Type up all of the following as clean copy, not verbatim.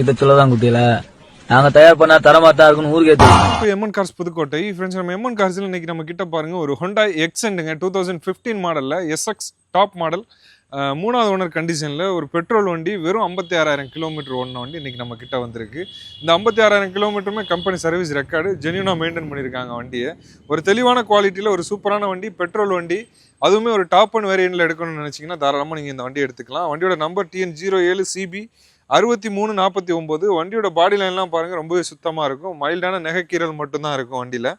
இதை சொல்லதான் குட்டியில நாங்க தயார் பண்ணா தரமா தான் இருக்குன்னு ஊருக்கே தெரியும். இப்போ எம்என் கார்ஸ் புதுக்கோட்டை ஃப்ரெண்ட்ஸ், நம்ம எம்என் கார்ஸில் இன்னைக்கு நம்ம கிட்ட பாருங்க ஒரு ஹோண்டா எக்ஸெண்டுங்க 2015 மாடலில் எஸ்எக்ஸ் டாப் மாடல், மூணாவது ஓனர் கண்டிஷனில் ஒரு பெட்ரோல் வண்டி, வெறும் 56,000 கிலோமீட்டர் ஓடின வண்டி இன்றைக்கி நம்ம கிட்ட வந்திருக்கு. இந்த 56,000 கிலோமீட்டருமே கம்பெனி சர்வீஸ் ரெக்கார்டு, ஜென்யூனாக மெயின்டைன் பண்ணியிருக்காங்க வண்டியை. ஒரு தெளிவான குவாலிட்டியில் ஒரு சூப்பரான வண்டி, பெட்ரோல் வண்டி, அதுவுமே ஒரு டாப் அண்ட் வேரியண்ட்டில் எடுக்கணும்னு நினச்சிங்கன்னா தாராளமாக நீங்கள் இந்த வண்டி எடுத்துக்கலாம். வண்டியோட நம்பர் TN07CB 6349. வண்டியோட பாடி லைன்லாம் பாருங்கள் ரொம்பவே சுத்தமாக இருக்கும். மைல்டான நெகக்கீரல் மட்டும்தான் இருக்கும் வண்டியில்.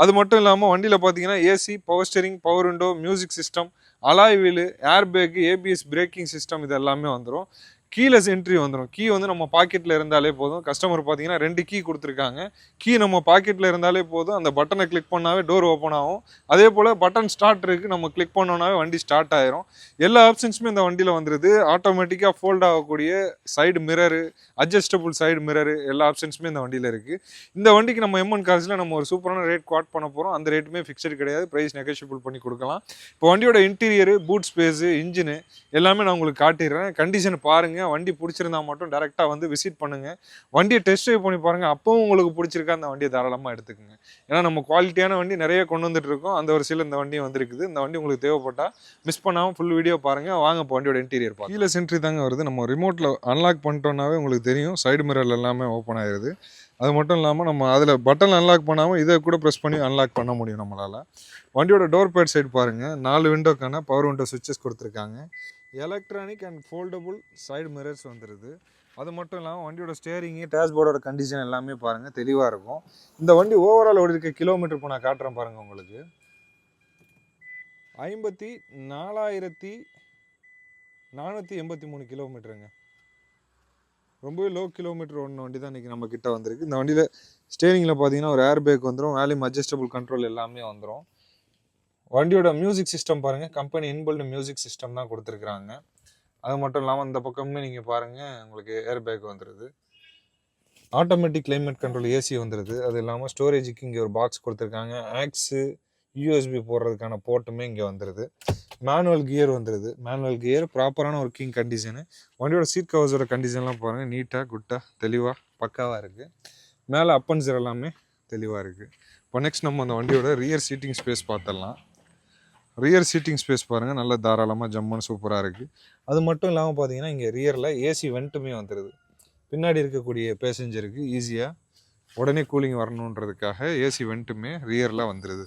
அது மட்டும் இல்லாமல் வண்டியில் பார்த்தீங்கன்னா AC, power steering, power window, music system, alloy wheel, air bag, ABS braking system இது எல்லாமே வந்துடும். கீலெஸ் என்ட்ரி வந்துடும். கீ வந்து நம்ம பாக்கெட்டில் இருந்தாலே போதும். கஸ்டமர் பார்த்தீங்கன்னா 2 கீ கொடுத்துருக்காங்க. கீ நம்ம பாக்கெட்டில் இருந்தாலே போதும். அந்த பட்டனை கிளிக் பண்ணாவே டோர் ஓப்பன் ஆகும். அதே போல் பட்டன் ஸ்டார்ட் இருக்குது, நம்ம கிளிக் பண்ணோன்னாவே வண்டி ஸ்டார்ட் ஆயிரும். எல்லா ஆப்ஷன்ஸுமே இந்த வண்டியில் வந்துடுது. ஆட்டோமேட்டிக்காக ஃபோல்ட் ஆகக்கூடிய side mirror, adjustable side mirror, எல்லா ஆப்ஷன்ஸுமே இந்த வண்டியில் இருக்குது. இந்த வண்டிக்கு நம்ம எம்என் கார்ஸில் நம்ம ஒரு சூப்பரான ரேட் குவாட் பண்ண போகிறோம். அந்த ரேட்டுமே ஃபிக்ஸட் கிடையாது, ப்ரைஸ் நெகோஷியபிள் பண்ணி கொடுக்கலாம். இப்போ வண்டியோட இன்டீரியரு, பூட் ஸ்பேஸு, இன்ஜினு எல்லாமே நான் உங்களுக்கு காட்டிடுறேன். கண்டிஷன் பாருங்கள். வண்டி பிடிச்சிருந்தா மட்டும் டேரெக்டாக வந்து விசிட் பண்ணுங்கள். வண்டியை டெஸ்ட் ட்ரைவ் பண்ணி பாருங்கள். அப்போவும் உங்களுக்கு பிடிச்சிருக்கா அந்த வண்டியை தாராளமாக எடுத்துக்கோங்க. ஏன்னா நம்ம குவாலிட்டியான வண்டி நிறைய கொண்டு வந்துட்டு இருக்கோம். அந்த ஒரு சில இந்த வண்டியும் வந்துருக்குது. இந்த வண்டி உங்களுக்கு தேவைப்பட்டால் மிஸ் பண்ணாமல் ஃபுல் வீடியோ பாருங்கள். வாங்க இப்போ வண்டியோட இன்டீரியர் பார்த்து. கீழே சென்ட்ரி தாங்க வருது. நம்ம ரிமோட்டில் அன்லாக் பண்ணிட்டோன்னாவே உங்களுக்கு தெரியும், சைடு மிரர் எல்லாமே ஓப்பன் ஆயிடுது. அது மட்டும் இல்லாமல் நம்ம அதில் பட்டன் அன்லாக் பண்ணாமல் இதை கூட ப்ரெஸ் பண்ணி அன்லாக் பண்ண முடியும் நம்மளால். வண்டியோட டோர் பேட் சைடு பாருங்கள், 4 விண்டோக்கான பவர் விண்டோ சுவிட்சஸ் கொடுத்துருக்காங்க. Electronic and foldable side mirrors வந்துடுது. அது மட்டும் இல்லாமல் வண்டியோட ஸ்டேரிங்கு, டேஷ்போர்டோட கண்டிஷன் எல்லாமே பாருங்கள் தெளிவாக இருக்கும். இந்த வண்டி ஓவரால் ஓடி இருக்க கிலோமீட்டர் இப்போ நான் காட்டுறேன் பாருங்கள். உங்களுக்கு 54,483 கிலோமீட்டருங்க. ரொம்பவே லோ கிலோமீட்டர் ஓடின வண்டி தான் இன்றைக்கி நம்ம கிட்ட வந்திருக்கு. இந்த வண்டியில் ஸ்டேரிங்கில் பார்த்தீங்கன்னா ஒரு ஏர் பேக் வந்துடும், வேல்யூம் அட்ஜஸ்டபுள் கண்ட்ரோல் எல்லாமே வந்துடும். வண்டியோட மியூசிக் சிஸ்டம் பாருங்கள், கம்பெனி இன்பில்ட் மியூசிக் சிஸ்டம் தான் கொடுத்துருக்குறாங்க. அது மட்டும் இல்லாமல் இந்த பக்கமே நீங்கள் பாருங்கள், உங்களுக்கு ஏர் பேக் வந்துடுது. ஆட்டோமேட்டிக் கிளைமேட் கண்ட்ரோல் ஏசி வந்துடுது. அது இல்லாமல் ஸ்டோரேஜுக்கு இங்கே ஒரு பாக்ஸ் கொடுத்துருக்காங்க. ஆக்ஸு, யூஎஸ்பி போடுறதுக்கான போர்ட்டுமே இங்கே வந்துடுது. மேனுவல் கியர் வந்துடுது. மேனுவல் கியர், ப்ராப்பரான ஒர்க்கிங் கண்டிஷனு. வண்டியோட சீட் கவர்ஸோட கண்டிஷன்லாம் பாருங்கள், நீட்டாக குட்டாக தெளிவாக பக்காவாக இருக்குது. மேலே அப்பன்சர் எல்லாமே தெளிவாக இருக்குது. இப்போ நெக்ஸ்ட் நம்ம அந்த வண்டியோட ரியர் சீட்டிங் ஸ்பேஸ் பார்த்துடலாம். ரியர் சீட்டிங் ஸ்பேஸ் பாருங்கள், நல்லா தாராளமாக ஜம்முன்னு சூப்பராக இருக்குது. அது மட்டும் இல்லாமல் பார்த்தீங்கன்னா இங்கே ரியரில் ஏசி வெண்ட்டுமே வந்துடுது. பின்னாடி இருக்கக்கூடிய பேசஞ்சருக்கு ஈஸியாக உடனே கூலிங் வரணுன்றதுக்காக ஏசி வெண்ட்டுமே ரியரில் வந்துடுது.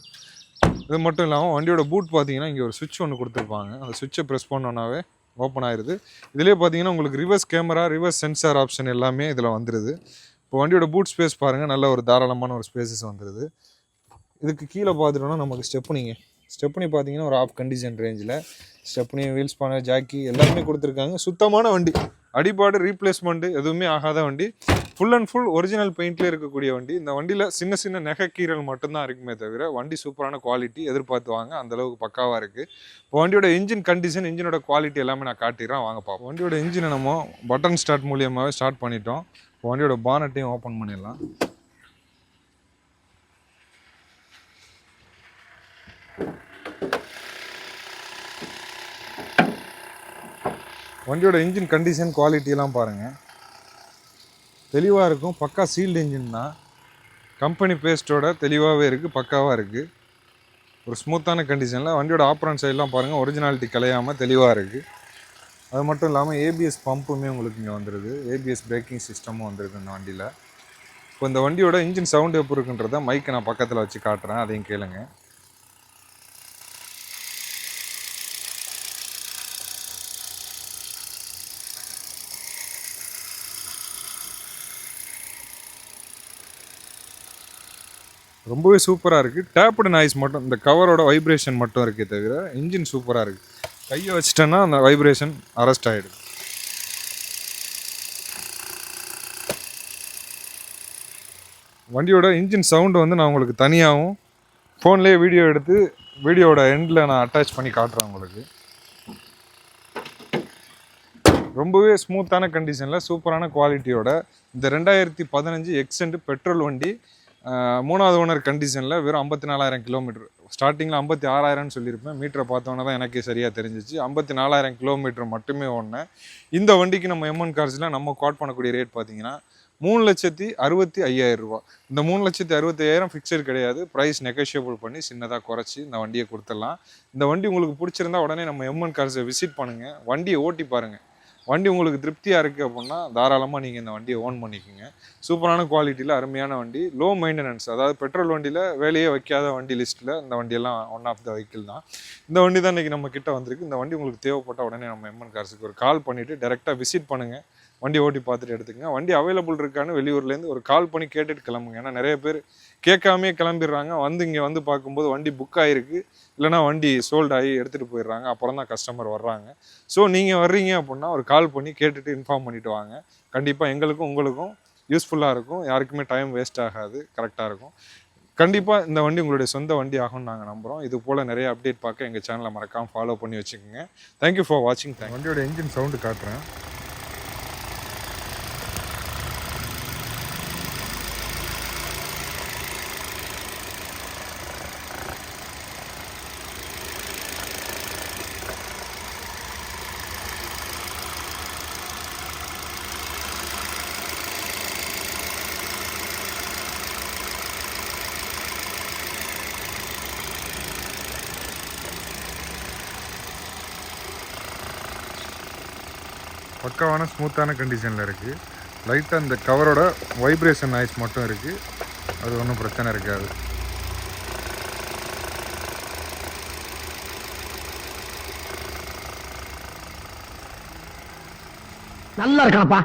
இது மட்டும் இல்லாமல் வண்டியோட பூட் பார்த்தீங்கன்னா இங்கே ஒரு சுவிட்ச் ஒன்று கொடுத்துருப்பாங்க. அந்த சுவிட்சை ப்ரெஸ் பண்ணோன்னாவே ஓப்பன் ஆயிடுது. இதிலே பார்த்தீங்கன்னா உங்களுக்கு reverse camera, reverse sensor option எல்லாமே இதில் வந்துடுது. இப்போ வண்டியோட பூட் ஸ்பேஸ் பாருங்கள், நல்ல ஒரு தாராளமான ஒரு ஸ்பேசஸ் வந்துடுது. இதுக்கு கீழே பார்த்துட்டோன்னா நமக்கு ஸ்டெப்னி பார்த்தீங்கன்னா ஒரு ஆஃப் கண்டிஷன் ரேஞ்சில் ஸ்டெப்னி, வீல்ஸ் ஸ்பானர், ஜாக்கி எல்லாமே கொடுத்துருக்காங்க. சுத்தமான வண்டி, அடிபாடு ரீப்ளேஸ்மெண்ட்டு எதுவுமே ஆகாத வண்டி. ஃபுல் அண்ட் ஃபுல் ஒரிஜினல் பெயிண்ட்லேயே இருக்கக்கூடிய வண்டி. இந்த வண்டியில் சின்ன சின்ன நெகக்கீரல் மட்டும்தான் இருக்குமே தவிர வண்டி சூப்பரான குவாலிட்டி, எதிர்பார்த்து வாங்க, அந்தளவுக்கு பக்காவாக இருக்குது. இப்போ வண்டியோட இன்ஜின் கண்டிஷன், இன்ஜினோட குவாலிட்டி எல்லாமே நான் காட்டிடுறேன், வாங்க பார்ப்போம். வண்டியோட இன்ஜினை நம்ம பட்டன் ஸ்டார்ட் மூலியமாகவே ஸ்டார்ட் பண்ணிட்டோம். இப்போ வண்டியோட பானட்டையும் ஓப்பன் பண்ணிடலாம். வண்டியோட இன்ஜின் கண்டிஷன் குவாலிட்டியெல்லாம் பாருங்கள் தெளிவாக இருக்கும். பக்கா சீல்டு இன்ஜின் தான். கம்பெனி பேஸ்ட்டோட தெளிவாகவே இருக்குது, பக்காவாக இருக்குது. ஒரு ஸ்மூத்தான கண்டிஷனில் வண்டியோட ஆப்ரான் சைடெலாம் பாருங்கள், ஒரிஜினாலிட்டி கலையாமல் தெளிவாக இருக்குது. அது மட்டும் இல்லாமல் ஏபிஎஸ் பம்புமே உங்களுக்கு இங்கே வந்துடுது. ஏபிஎஸ் பிரேக்கிங் சிஸ்டமும் வந்துடுது இந்த வண்டியில். இப்போ இந்த வண்டியோட இன்ஜின் சவுண்டு எப்போ இருக்குன்றத மைக்கை நான் பக்கத்தில் வச்சு காட்டுறேன், அதையும் கேளுங்க. ரொம்பவே சூப்பராக இருக்குது. டேப்டு நாய்ஸ் மட்டும், இந்த கவரோட வைப்ரேஷன் மட்டும் இருக்கே தவிர இன்ஜின் சூப்பராக இருக்குது. கையை வச்சிட்டேன்னா அந்த வைப்ரேஷன் அரெஸ்ட் ஆகிடுது. வண்டியோட இன்ஜின் சவுண்டு வந்து நான் உங்களுக்கு தனியாகவும் ஃபோன்லேயே வீடியோ எடுத்து வீடியோட எண்டில் நான் அட்டாச் பண்ணி காட்டுறேன் உங்களுக்கு. ரொம்பவே ஸ்மூத்தான கண்டிஷனில் சூப்பரான குவாலிட்டியோட இந்த 2015 எக்ஸெண்டு பெட்ரோல் வண்டி, மூணாவது ஓனர் கண்டிஷனில் வெறும் 54,000 கிலோமீட்டர் ஸ்டார்டிங்கில் 56,000 சொல்லியிருப்பேன். மீட்டரை பார்த்தோன்னே தான் எனக்கே சரியாக தெரிஞ்சிச்சு. 54,000 கிலோமீட்டர் மட்டுமே ஓடினேன். இந்த வண்டிக்கு நம்ம எம்என் கார்ஸில் நம்ம குவாட் பண்ணக்கூடிய ரேட் பார்த்தீங்கன்னா 3,65,000 ரூபா. இந்த 3,65,000 ஃபிக்ஸட் கிடையாது. ப்ரைஸ் நெகோஷியபிள் பண்ணி சின்னதாக குறைச்சி இந்த வண்டியை கொடுத்துடலாம். இந்த வண்டி உங்களுக்கு பிடிச்சிருந்தா உடனே நம்ம எம்என் கார்ஸை விசிட் பண்ணுங்கள். வண்டியை ஓட்டி பாருங்கள். வண்டி உங்களுக்கு திருப்தியாக இருக்குது அப்படின்னா தாராளமாக நீங்கள் இந்த வண்டியை ஓன் பண்ணிக்கோங்க. சூப்பரான குவாலிட்டியில் அருமையான வண்டி, லோ மெயின்டெனன்ஸ். அதாவது பெட்ரோல் வண்டியில் வேலையே வைக்காத வண்டி லிஸ்ட்டில் இந்த வண்டியெல்லாம் ஒன் ஆஃப் த வெஹிக்கிள் தான். இந்த வண்டி தான் இன்றைக்கி நம்ம கிட்ட வந்திருக்கு. இந்த வண்டி உங்களுக்கு தேவைப்பட்ட உடனே நம்ம எம்என் கார்ஸுக்கு ஒரு கால் பண்ணிவிட்டு டேரெக்டாக விசிட் பண்ணுங்கள். வண்டி ஓட்டி பார்த்துட்டு எடுத்துக்கங்க. வண்டி அவைலபிள் இருக்கான்னு வெளியூர்லேருந்து ஒரு கால் பண்ணி கேட்டுட்டு கிளம்புங்க. ஏன்னா நிறைய பேர் கேட்காமே கிளம்பிடுறாங்க. இங்கே வந்து பார்க்கும்போது வண்டி புக் ஆகிருக்கு, இல்லைனா வண்டி சோல்ட் ஆகி எடுத்துகிட்டு போயிடுறாங்க. அப்புறம் தான் கஸ்டமர் வர்றாங்க. ஸோ நீங்கள் வர்றீங்க அப்படின்னா ஒரு கால் பண்ணி கேட்டுட்டு இன்ஃபார்ம் பண்ணிவிட்டு வாங்க. கண்டிப்பாக எங்களுக்கும் உங்களுக்கும் யூஸ்ஃபுல்லாக இருக்கும். யாருக்குமே டைம் வேஸ்ட் ஆகாது, கரெக்டாக இருக்கும். கண்டிப்பாக இந்த வண்டி உங்களுடைய சொந்த வண்டி ஆகும்னு நாங்கள் நம்புகிறோம். இது போல் நிறைய அப்டேட் பார்க்க எங்கள் சேனலை மறக்காமல் ஃபாலோ பண்ணி வச்சுக்கோங்க. தேங்க்யூ ஃபார் வாட்சிங். வண்டியோட என்ஜின் சவுண்டு காட்டுறேன். பக்காவான ஸ்மூத்தான கண்டிஷனில் இருக்குது. லைட்டாக இந்த கவரோட வைப்ரேஷன் நாய்ஸ் மட்டும் இருக்குது. அது ஒன்றும் பிரச்சனை இருக்காது. நல்லா இருக்காப்பா.